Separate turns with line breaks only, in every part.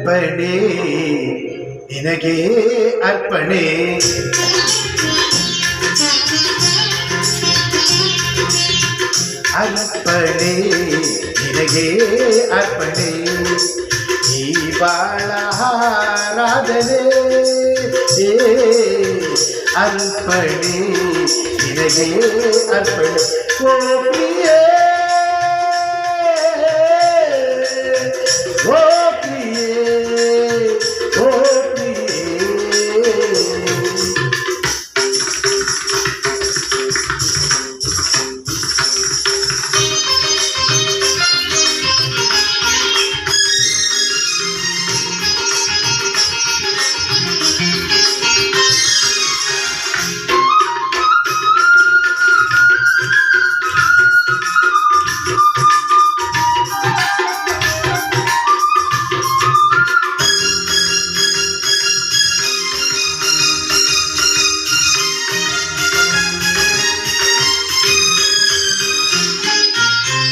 ಅರ್ಪಣೆ ನಿನಗೆ ಅರ್ಪಣೆ. ಅರ್ಪಣೆ ನಿನಗೆ ಅರ್ಪಣೆ. ಈ ಬಾಳಾರಾಧನೆ ಅರ್ಪಣೆ ನಿನಗೆ ಅರ್ಪಣೆ. ಓ ಪ್ರಿಯೇ ಓ ಪ್ರಿಯೇ ಓ ಪ್ರಿಯೇ.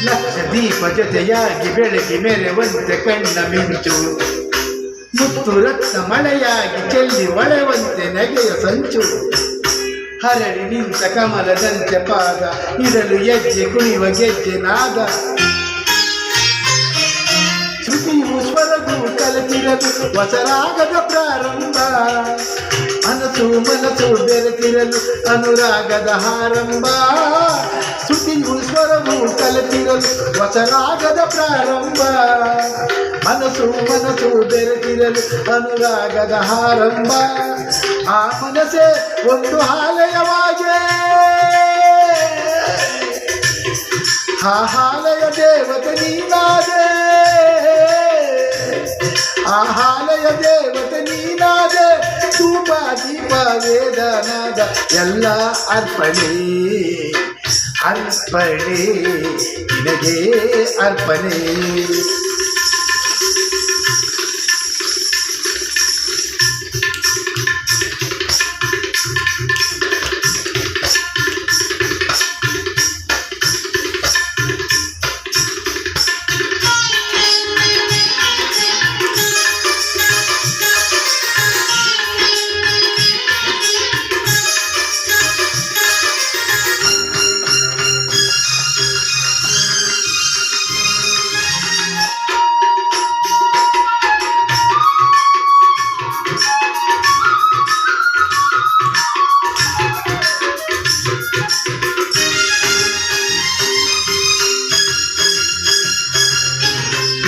ಲಕ್ಷ ದೀಪ ಜೊತೆಯಾಗಿ ಬೆಳಗಿ ಮೆರೆವಂತೆ ಕಣ್ಣ ಮಿಂಚು, ಮುತ್ತು ರಕ್ತ ಮಳೆಯಾಗಿ ಚೆಲ್ಲಿ ಒಳೆವಂತೆ ನಗೆಯ ಸಂಚು. ಹರಡಿ ನಿಂತ ಕಮಲದಂತೆ ಪಾದ ಇರಲು ಹೆಜ್ಜೆ ಕುಣಿವ ಗೆಜ್ಜೆ ನಾದ. ಶ್ರುತಿಯು ಸ್ವರವು ಕಲಿತಿರಲು ಹೊಸರಾಗದ ಪ್ರಾರಂಭ. ಮನಸ್ಸು ಮನಸ್ಸು ಬೆರೆತಿರಲು ಅನುರಾಗದ ಆರಂಭ. ಶ್ರುತಿಯು ಸ್ವರವು ಕಲಿತಿರಲು ಹೊಸರಾಗದ ಪ್ರಾರಂಭ. ಮನಸ್ಸು ಮನಸ್ಸು ಬೆರೆತಿರಲು ಅನುರಾಗದ ಆರಂಭ. ಆ ಮನಸ್ಸೇ ಒಂದು ಆಲಯವಾಗೆ, ಆ ಆಲಯ ದೇವತೆ ನೀನಾದೆ. ಆ ಆಲಯ ದೇವತೆ ನೀನಾದೆ. ಧೂಪ ದೀಪ ವೇದನಾದ ಎಲ್ಲ ಅರ್ಪಣೆ. ಅರ್ಪಣೆ ನಿನಗೆ ಅರ್ಪಣೆ.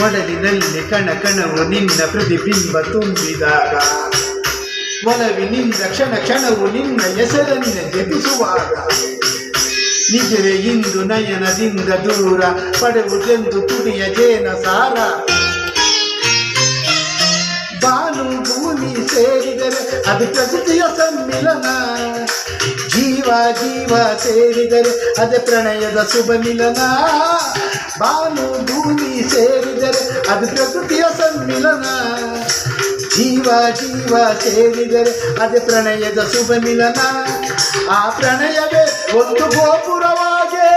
ಒಡಲಿನಲ್ಲಿ ಕಣ ಕಣವು ನಿನ್ನ ಪ್ರತಿಬಿಂಬ ತುಂಬಿದಾಗ, ಒಲವಿನಿಂದ ಕ್ಷಣ ಕ್ಷಣವು ನಿನ್ನ ಹೆಸರನ್ನೇ ಜಪಿಸುವಾಗ, ನಿಜವೇ ಇಂದು ನಯನದಿಂದ ದೂರ ಪಡೆವುದೆಂದು ತುಡಿಯ ಜೇನ ಸಾರ. ಬಾನು ಭೂಮಿ ಸೇರಿದರೆ ಅದು ಪ್ರಕೃತಿಯ ಸಮ್ಮಿಲನ. ಜೀವ ಜೀವ ಸೇರಿದರೆ ಅದೇ ಪ್ರಣಯದ ಶುಭ ಮಿಲನ. ಬಾನು ಭೂಮಿ ಸೇರಿದರೆ ಅದು ಪ್ರಕೃತಿಯ ಸಮ್ಮಿಲನ. ಜೀವ ಜೀವ ಸೇರಿದರೆ ಅದೇ ಪ್ರಣಯದ ಶುಭ ಮಿಲನ. ಆ ಪ್ರಣಯವೇ ಒಂದು ಗೋಪುರವಾಗೆ,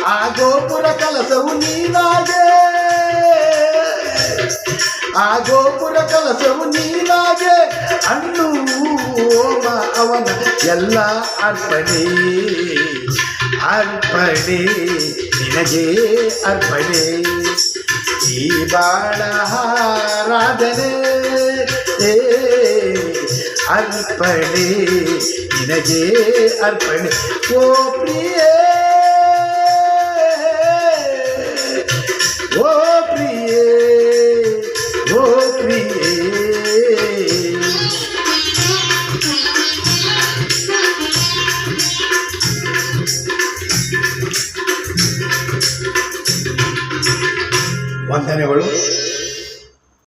ಆ ಗೋಪುರ ಕಲಸವು ನೀನಾಗೆ. ಆ ಗೋಪುರ ಕಲಸವು ನೀನಾಗೆ. ಹಣ್ಣು ಹೋಮ ಅವನ ಎಲ್ಲ ಅರ್ಪಣೆ. ಅರ್ಪಣೆ ನಿನಗೆ ಅರ್ಪಣೆ. ಈ ಬಾಳಾರಾಧನೆ ಅರ್ಪಣೆ ನಿನಗೆ ಅರ್ಪಣೆ. ಓ ಪ್ರಿಯೇ